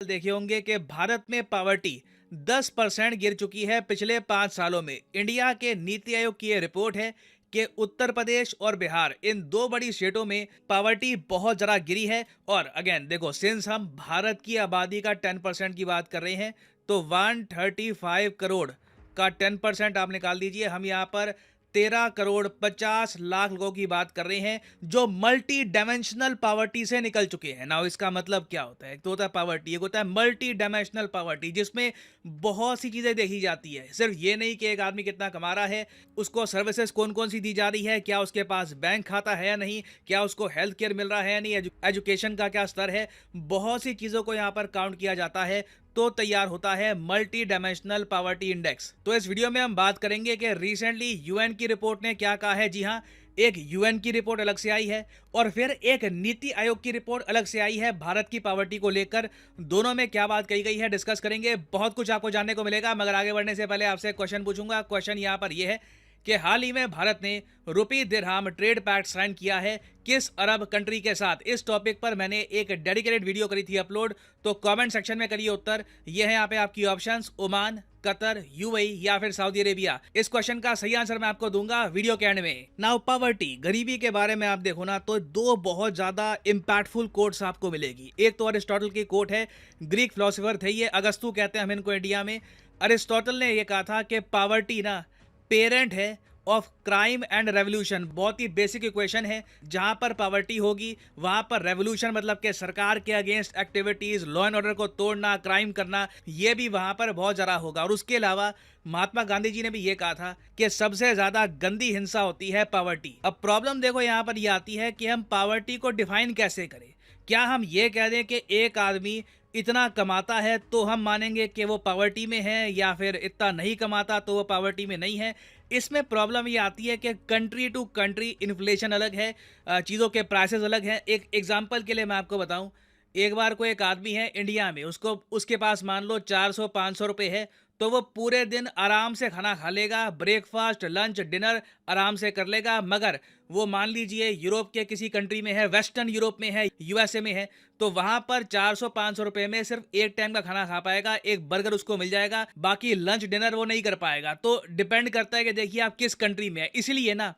देखे होंगे कि भारत में पॉवर्टी 10% गिर चुकी है पिछले 5 सालों में। इंडिया के नीति आयोग की यह रिपोर्ट है कि उत्तर प्रदेश और बिहार इन दो बड़ी स्टेटों में पॉवर्टी बहुत ज़्यादा गिरी है। और अगेन देखो, सिंस हम भारत की आबादी का 10% की बात कर रहे हैं तो 135 करोड़ का 10% आप निकाल दीजिए। हम यहाँ पर 13 करोड़ 50 लाख लोगों की बात कर रहे हैं जो मल्टी डायमेंशनल पावर्टी से निकल चुके हैं ना। इसका मतलब क्या होता है? एक तो होता है पावर्टी, एक होता है मल्टी डायमेंशनल पावर्टी, जिसमें बहुत सी चीजें देखी जाती है। सिर्फ ये नहीं कि एक आदमी कितना कमा रहा है, उसको सर्विसेज कौन कौन सी दी जा रही है, क्या उसके पास बैंक खाता है या नहीं, क्या उसको हेल्थ केयर मिल रहा है या नहीं, एजुकेशन का क्या स्तर है। बहुत सी चीजों को यहाँ पर काउंट किया जाता है तो तैयार होता है मल्टी डायमेंशनल पॉवर्टी इंडेक्स। तो इस वीडियो में हम बात करेंगे कि रिसेंटली यूएन की रिपोर्ट ने क्या कहा है। जी हाँ, एक यूएन की रिपोर्ट अलग से आई है और फिर एक नीति आयोग की रिपोर्ट अलग से आई है भारत की पॉवर्टी को लेकर। दोनों में क्या बात कही गई है डिस्कस करेंगे, बहुत कुछ आपको जानने को मिलेगा। मगर आगे बढ़ने से पहले आपसे क्वेश्चन पूछूंगा। क्वेश्चन यहाँ पर यह है कि हाल ही में भारत ने रुपी दिरहम ट्रेड पैक्ट साइन किया है किस अरब कंट्री के साथ। इस टॉपिक पर मैंने एक डेडिकेटेड वीडियो करी थी अपलोड, तो कमेंट सेक्शन में करिए उत्तर। ये है यहाँ पे आपकी ऑप्शंस, ओमान, कतर, यूएई या फिर सऊदी अरेबिया। इस क्वेश्चन का सही आंसर मैं आपको दूंगा वीडियो के एंड में। नाउ पॉवर्टी, गरीबी के बारे में आप देखो ना तो दो बहुत ज्यादा इंपैक्टफुल कोट्स आपको मिलेगी। एक तो अरिस्टोटल की कोट है, ग्रीक फिलोसोफर थे ये, अगस्तु कहते हैं हम इनको इंडिया में। अरिस्टोटल ने यह कहा था कि पॉवर्टी ना पेरेंट है ऑफ क्राइम एंड रेवोल्यूशन। बहुत ही बेसिक इक्वेशन है। जहां पर पॉवर्टी होगी वहां पर रेवोल्यूशन, मतलब कि सरकार के against activities, law and order को तोड़ना, क्राइम करना, यह भी वहां पर बहुत ज्यादा होगा। और उसके अलावा महात्मा गांधी जी ने भी यह कहा था कि सबसे ज्यादा गंदी हिंसा होती है पॉवर्टी। अब प्रॉब्लम देखो यहां पर यह आती है कि हम पॉवर्टी को डिफाइन कैसे करें। क्या हम ये कह दें कि एक आदमी इतना कमाता है तो हम मानेंगे कि वो पॉवर्टी में है, या फिर इतना नहीं कमाता तो वो पॉवर्टी में नहीं है। इसमें प्रॉब्लम ये आती है कि कंट्री टू कंट्री इन्फ्लेशन अलग है, चीज़ों के प्राइसेस अलग हैं। एक एग्जांपल के लिए मैं आपको बताऊं, एक बार कोई एक आदमी है इंडिया में, उसको उसके पास मान लो 400-500 रुपये है, तो वो पूरे दिन आराम से खाना खा लेगा, ब्रेकफास्ट, लंच, डिनर आराम से कर लेगा। मगर वो मान लीजिए यूरोप के किसी कंट्री में है, वेस्टर्न यूरोप में है, यूएसए में है, तो वहां पर 400-500 रुपए में सिर्फ एक टाइम का खाना खा पाएगा, एक बर्गर उसको मिल जाएगा, बाकी लंच डिनर वो नहीं कर पाएगा। तो डिपेंड करता है कि देखिए आप किस कंट्री में है। इसलिए ना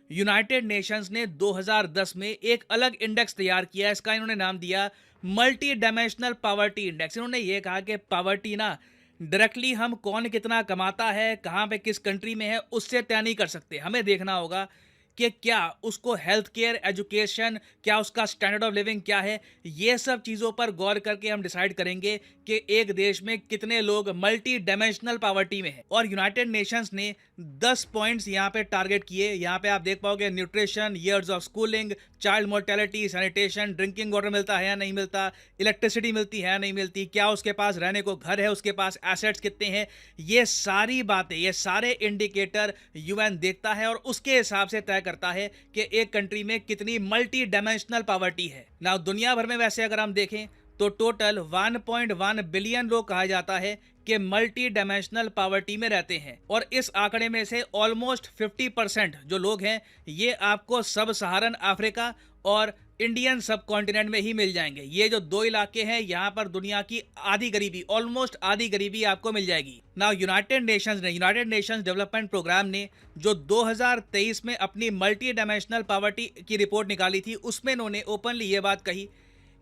यूनाइटेड नेशंस ने 2010 में एक अलग इंडेक्स तैयार किया। इसका इन्होंने नाम दिया मल्टी डायमेंशनल पॉवर्टी इंडेक्स। इन्होंने ये कहा कि पॉवर्टी ना डायरेक्टली हम कौन कितना कमाता है, कहाँ पे किस कंट्री में है, उससे तय नहीं कर सकते। हमें देखना होगा कि क्या उसको हेल्थ केयर, एजुकेशन, क्या उसका स्टैंडर्ड ऑफ लिविंग क्या है। ये सब चीज़ों पर गौर करके हम डिसाइड करेंगे कि एक देश में कितने लोग मल्टी डायमेंशनल पॉवर्टी में है। और यूनाइटेड नेशंस ने 10 पॉइंट्स यहाँ पे टारगेट किए। यहाँ पे आप देख पाओगे nutrition, years of schooling, child mortality, sanitation, drinking water मिलता है या नहीं मिलता, इलेक्ट्रिसिटी मिलती है या नहीं मिलती, क्या उसके पास रहने को घर है, उसके पास एसेट्स कितने हैं। ये सारी बातें, ये सारे इंडिकेटर यूएन देखता है और उसके हिसाब से तय करता है कि एक कंट्री में कितनी मल्टी डायमेंशनल पॉवर्टी है। ना दुनिया भर में वैसे अगर हम देखें तो टोटल 1.1 बिलियन लोग कहा जाता है कि मल्टी डायमेंशनल पॉवर्टी में रहते हैं। और इस आंकड़े में से ऑलमोस्ट 50% जो लोग हैं ये आपको सब सहारन अफ्रीका और इंडियन सब कॉन्टिनेंट में ही मिल जाएंगे। ये जो दो इलाके हैं यहाँ पर दुनिया की आधी गरीबी, ऑलमोस्ट आधी गरीबी आपको मिल जाएगी। Now United Nations development programme ने जो 2023 में अपनी मल्टी डायमेंशनल पॉवर्टी की रिपोर्ट निकाली थी, उसमें इन्होंने ओपनली ये बात कही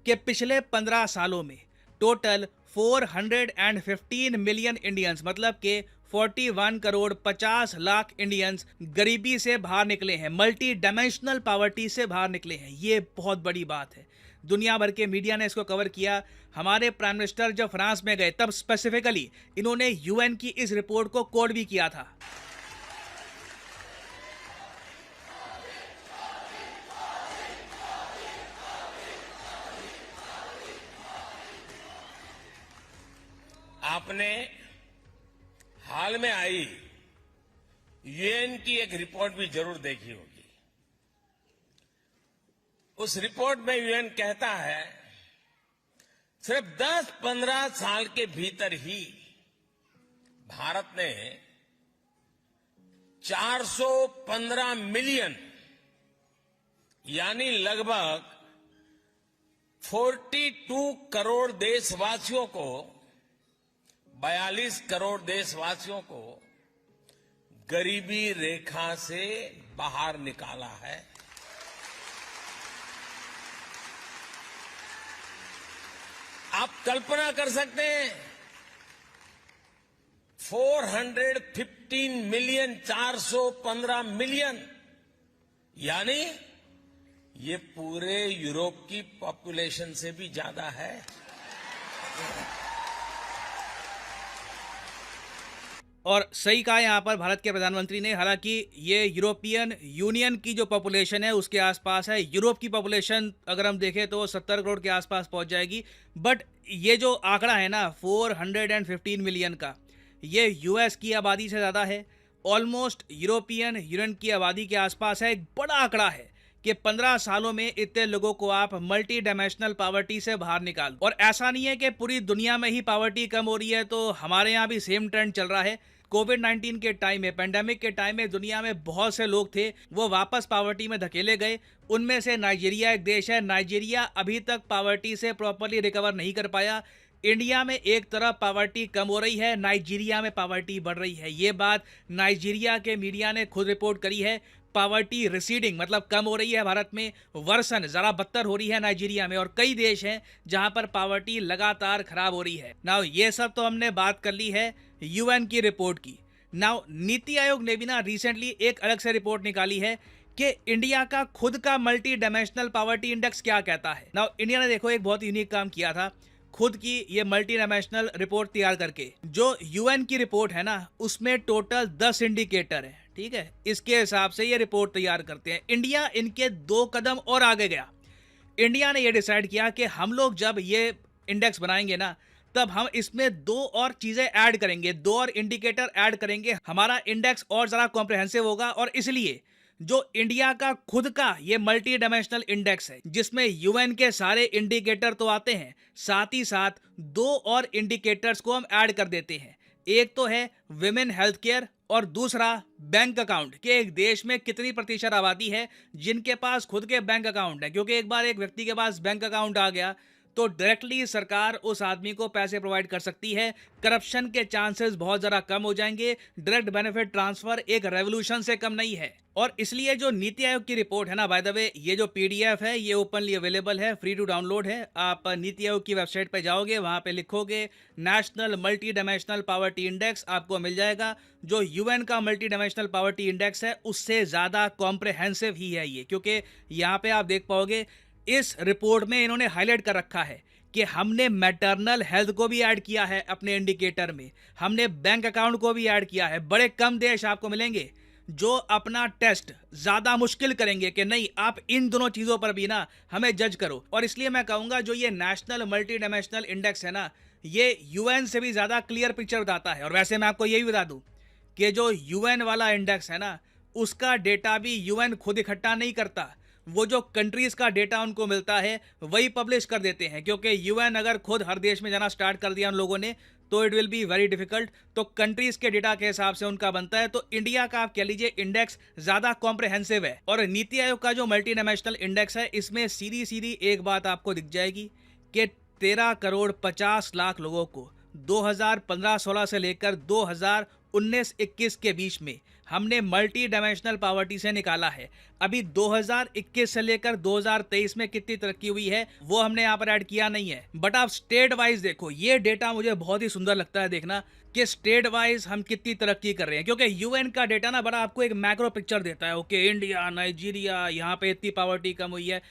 कि पिछले 15 सालों में टोटल 415 मिलियन इंडियंस, मतलब के 41 करोड़ 50 लाख इंडियंस गरीबी से बाहर निकले हैं, मल्टी डायमेंशनल पॉवर्टी से बाहर निकले हैं। ये बहुत बड़ी बात है। दुनिया भर के मीडिया ने इसको कवर किया। हमारे प्राइम मिनिस्टर जब फ्रांस में गए तब स्पेसिफिकली इन्होंने यूएन की इस रिपोर्ट को कोट भी किया था। आपने हाल में आई यूएन की एक रिपोर्ट भी जरूर देखी होगी। उस रिपोर्ट में यूएन कहता है सिर्फ 10-15 साल के भीतर ही भारत ने 415 मिलियन यानी लगभग 42 करोड़ देशवासियों को 42 करोड़ देशवासियों को गरीबी रेखा से बाहर निकाला है। आप कल्पना कर सकते हैं 415 मिलियन 415 मिलियन यानी ये पूरे यूरोप की पॉपुलेशन से भी ज्यादा है। और सही कहा यहाँ पर भारत के प्रधानमंत्री ने, हालांकि ये यूरोपियन यूनियन की जो पॉपुलेशन है उसके आसपास है। यूरोप की पॉपुलेशन अगर हम देखें तो 70 करोड़ के आसपास पहुंच जाएगी। बट ये जो आंकड़ा है ना 415 मिलियन का, ये यूएस की आबादी से ज़्यादा है। ऑलमोस्ट यूरोपियन यूनियन की आबादी के आसपास है। एक बड़ा आंकड़ा है कि 15 सालों में इतने लोगों को आप मल्टी डायमेंशनल पॉवर्टी से बाहर निकाल। और ऐसा नहीं है कि पूरी दुनिया में ही पॉवर्टी कम हो रही है, तो हमारे यहाँ भी सेम ट्रेंड चल रहा है। कोविड-19 के टाइम में, पेंडेमिक के टाइम में दुनिया में बहुत से लोग थे, वो वापस पॉवर्टी में धकेले गए। उनमें से नाइजीरिया एक देश है। नाइजीरिया अभी तक पॉवर्टी से प्रॉपरली रिकवर नहीं कर पाया। इंडिया में एक तरफ पॉवर्टी कम हो रही है, नाइजीरिया में पॉवर्टी बढ़ रही है। ये बात नाइजीरिया के मीडिया ने खुद रिपोर्ट करी है। पॉवर्टी रिसीडिंग मतलब कम हो रही है भारत में, वर्सन ज़रा बदतर हो रही है नाइजीरिया में। और कई देश हैं जहां पर पॉवर्टी लगातार खराब हो रही है। नाउ ये सब तो हमने बात कर ली है यूएन की रिपोर्ट की। नाउ नीति आयोग ने भी ना रिसेंटली एक अलग से रिपोर्ट निकाली है कि इंडिया का खुद का मल्टी डायमेंशनल पॉवर्टी इंडेक्स क्या कहता है। नाउ इंडिया ने देखो एक बहुत यूनिक काम किया था, खुद की ये मल्टी डायमेंशनल रिपोर्ट तैयार करके। जो यूएन की रिपोर्ट है ना उसमें टोटल 10 इंडिकेटर है, ठीक है। इसके हिसाब से ये रिपोर्ट तैयार करते हैं। इंडिया इनके 2 कदम और आगे गया। इंडिया ने ये डिसाइड किया कि हम लोग जब ये इंडेक्स बनाएंगे ना तब हम इसमें 2 और चीजें ऐड करेंगे, 2 और इंडिकेटर ऐड करेंगे। हमारा इंडेक्स और जरा कॉम्प्रिहेंसिव होगा। और इसलिए जो इंडिया का खुद का ये मल्टी डायमेंशनल इंडेक्स है जिसमें यूएन के सारे इंडिकेटर तो आते हैं, साथ ही साथ 2 और इंडिकेटर्स को हम ऐड कर देते हैं। एक तो है विमेन हेल्थ केयर और दूसरा बैंक अकाउंट, कि एक देश में कितनी प्रतिशत आबादी है जिनके पास खुद के बैंक अकाउंट है। क्योंकि एक बार एक व्यक्ति के पास बैंक अकाउंट आ गया तो डायरेक्टली सरकार उस आदमी को पैसे प्रोवाइड कर सकती है। करप्शन के चांसेस बहुत ज़्यादा कम हो जाएंगे। डायरेक्ट बेनिफिट ट्रांसफर एक रेवोल्यूशन से कम नहीं है। और इसलिए जो नीति आयोग की रिपोर्ट है ना, बाय द वे ये जो पीडीएफ है ये ओपनली अवेलेबल है, फ्री टू डाउनलोड है। आप नीति आयोग की वेबसाइट पे जाओगे, वहाँ पे लिखोगे national multi dimensional poverty index, आपको मिल जाएगा। जो यूएन का मल्टी डायमेंशनल पॉवर्टी इंडेक्स है उससे ज़्यादा कॉम्प्रिहेंसिव ही है ये। क्योंकि यहाँ पे आप देख पाओगे इस रिपोर्ट में इन्होंने हाईलाइट कर रखा है कि हमने मैटरनल हेल्थ को भी ऐड किया है अपने इंडिकेटर में, हमने बैंक अकाउंट को भी ऐड किया है। बड़े कम देश आपको मिलेंगे जो अपना टेस्ट ज़्यादा मुश्किल करेंगे कि नहीं आप इन दोनों चीज़ों पर भी ना हमें जज करो। और इसलिए मैं कहूँगा जो ये नेशनल मल्टी डायमेंशनल इंडेक्स है ना, ये यूएन से भी ज़्यादा क्लियर पिक्चर बताता है। और वैसे मैं आपको यही बता दूँ कि जो यूएन वाला इंडेक्स है ना उसका डेटा भी यूएन खुद इकट्ठा नहीं करता। वो जो कंट्रीज का डेटा उनको मिलता है वही पब्लिश कर देते हैं। क्योंकि यूएन अगर खुद हर देश में जाना स्टार्ट कर दिया उन लोगों ने तो it will be very difficult. तो कंट्रीज के डेटा के हिसाब से उनका बनता है। तो इंडिया का आप कह लीजिए इंडेक्स ज्यादा कॉम्प्रिहेंसिव है। और नीति आयोग का जो मल्टी डायमेंशनल इंडेक्स है इसमें सीधी सीधी एक बात आपको दिख जाएगी कि 13 करोड़ 50 लाख लोगों को 2015-16 से लेकर 2019-21 के बीच में हमने मल्टी डायमेंशनल पॉवर्टी से निकाला है। अभी 2021 से लेकर 2023 में कितनी तरक्की हुई है वो हमने यहाँ पर ऐड किया नहीं है। बट आप स्टेट वाइज देखो, ये डेटा मुझे बहुत ही सुंदर लगता है देखना कि स्टेट वाइज हम कितनी तरक्की कर रहे हैं। क्योंकि यूएन का डेटा ना बड़ा आपको एक मैक्रो पिक्चर देता है। ओके, इंडिया, नाइजीरिया, यहाँ पे इतनी पॉवर्टी कम हुई है।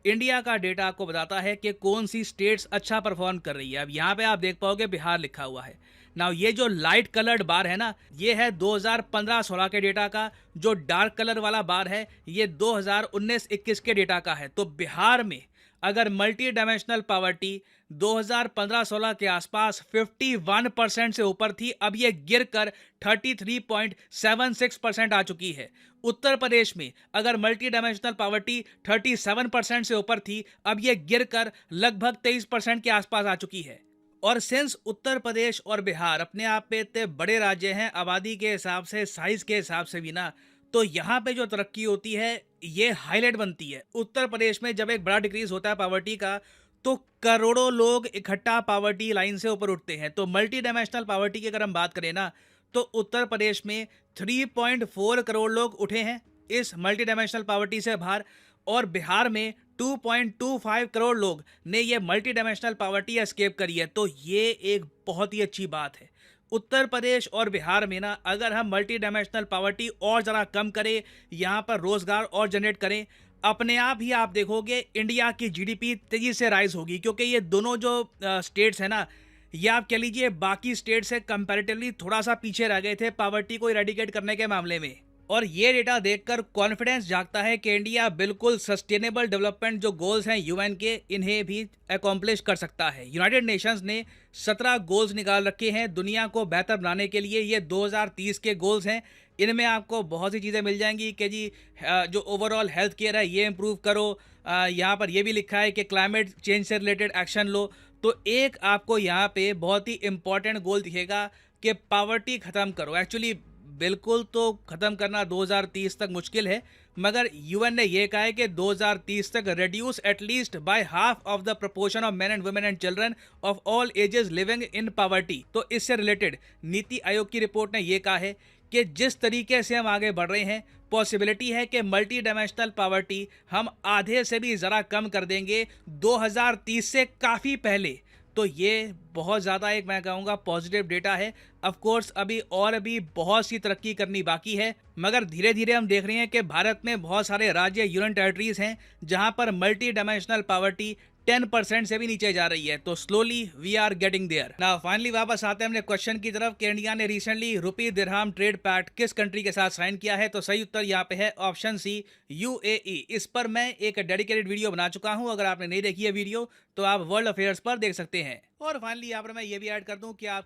इंडिया का डेटा आपको बताता है कि कौन सी स्टेट्स अच्छा परफॉर्म कर रही है। अब यहाँ पे आप देख पाओगे बिहार लिखा हुआ है। नाउ ये जो लाइट कलर्ड बार है ना ये है 2015-16 के डेटा का। जो डार्क कलर वाला बार है ये 2019-21 के डेटा का है। तो बिहार में अगर मल्टी डायमेंशनल पॉवर्टी 2015-16 के आसपास 51% से ऊपर थी, अब ये गिरकर 33.76% आ चुकी है। उत्तर प्रदेश में अगर मल्टी डायमेंशनल पॉवर्टी 37% से ऊपर थी, अब ये गिरकर लगभग 23% के आसपास आ चुकी है। और सिंस उत्तर प्रदेश और बिहार अपने आप पे इतने बड़े राज्य हैं आबादी के हिसाब से, साइज के हिसाब से भी ना, तो यहाँ पे जो तरक्की होती है ये हाईलाइट बनती है। उत्तर प्रदेश में जब एक बड़ा डिक्रीज होता है पॉवर्टी का तो करोड़ों लोग इकट्ठा पॉवर्टी लाइन से ऊपर उठते हैं। तो मल्टी डायमेंशनल पॉवर्टी की अगर हम बात करें ना, तो उत्तर प्रदेश में 3.4 करोड़ लोग उठे हैं इस मल्टी डायमेंशनल पॉवर्टी से बाहर, और बिहार में 2.25 करोड़ लोग ने ये मल्टी डायमेंशनल पॉवर्टी एस्केप करी है। तो ये एक बहुत ही अच्छी बात है। उत्तर प्रदेश और बिहार में ना अगर हम मल्टी डायमेंशनल पॉवर्टी और ज़रा कम करें, यहाँ पर रोज़गार और जनरेट करें, अपने आप ही आप देखोगे इंडिया की जीडीपी तेज़ी से राइज होगी, क्योंकि ये दोनों जो स्टेट्स हैं ना, ये आप कह लीजिए बाकी स्टेट से कंपैरेटिवली थोड़ा सा पीछे रह गए थे पॉवर्टी को इरेडिकेट करने के मामले में। और ये डेटा देखकर कॉन्फिडेंस जागता है कि इंडिया बिल्कुल सस्टेनेबल डेवलपमेंट जो गोल्स हैं यूएन के, इन्हें भी अकॉम्प्लिश कर सकता है। यूनाइटेड नेशंस ने 17 गोल्स निकाल रखे हैं दुनिया को बेहतर बनाने के लिए। ये 2030 के गोल्स हैं। इनमें आपको बहुत सी चीज़ें मिल जाएंगी कि जी जो ओवरऑल हेल्थ केयर है ये इम्प्रूव करो। यहाँ पर ये भी लिखा है कि क्लाइमेट चेंज से रिलेटेड एक्शन लो। तो एक आपको यहाँ पे बहुत ही इंपॉर्टेंट गोल दिखेगा कि पावर्टी ख़त्म करो। एक्चुअली बिल्कुल तो ख़त्म करना 2030 तक मुश्किल है, मगर यूएन ने यह कहा है कि 2030 तक reduce at least by half of the proportion of main and women and children of all ages living in poverty. तो इससे रिलेटेड नीति आयोग की रिपोर्ट ने यह कहा है कि जिस तरीके से हम आगे बढ़ रहे हैं, पॉसिबिलिटी है कि मल्टी डायमेंशनल पॉवर्टी हम आधे से भी ज़रा कम कर देंगे 2030 से काफ़ी पहले। तो ये बहुत ज़्यादा एक मैं कहूँगा पॉजिटिव डेटा है। ऑफ कोर्स अभी और भी बहुत सी तरक्की करनी बाकी है, मगर धीरे धीरे हम देख रहे हैं कि भारत में बहुत सारे राज्य यूनियन टेरिटरीज हैं जहां पर मल्टी डायमेंशनल पॉवर्टी 10% से भी नीचे जा रही है। तो slowly we are getting there. Now finally वापस आते हैं अपने क्वेश्चन की तरफ कि इंडिया ने रिसेंटली रुपी दिरहम ट्रेड पैक्ट किस कंट्री के साथ साइन किया है। तो सही उत्तर यहाँ पे है ऑप्शन सी, यूएई। इस पर मैं एक डेडिकेटेड वीडियो बना चुका हूँ, अगर आपने नहीं देखी है वीडियो तो आप वर्ल्ड अफेयर्स पर देख सकते हैं। और फाइनली यहाँ पर मैं ये भी ऐड कर दूं कि आप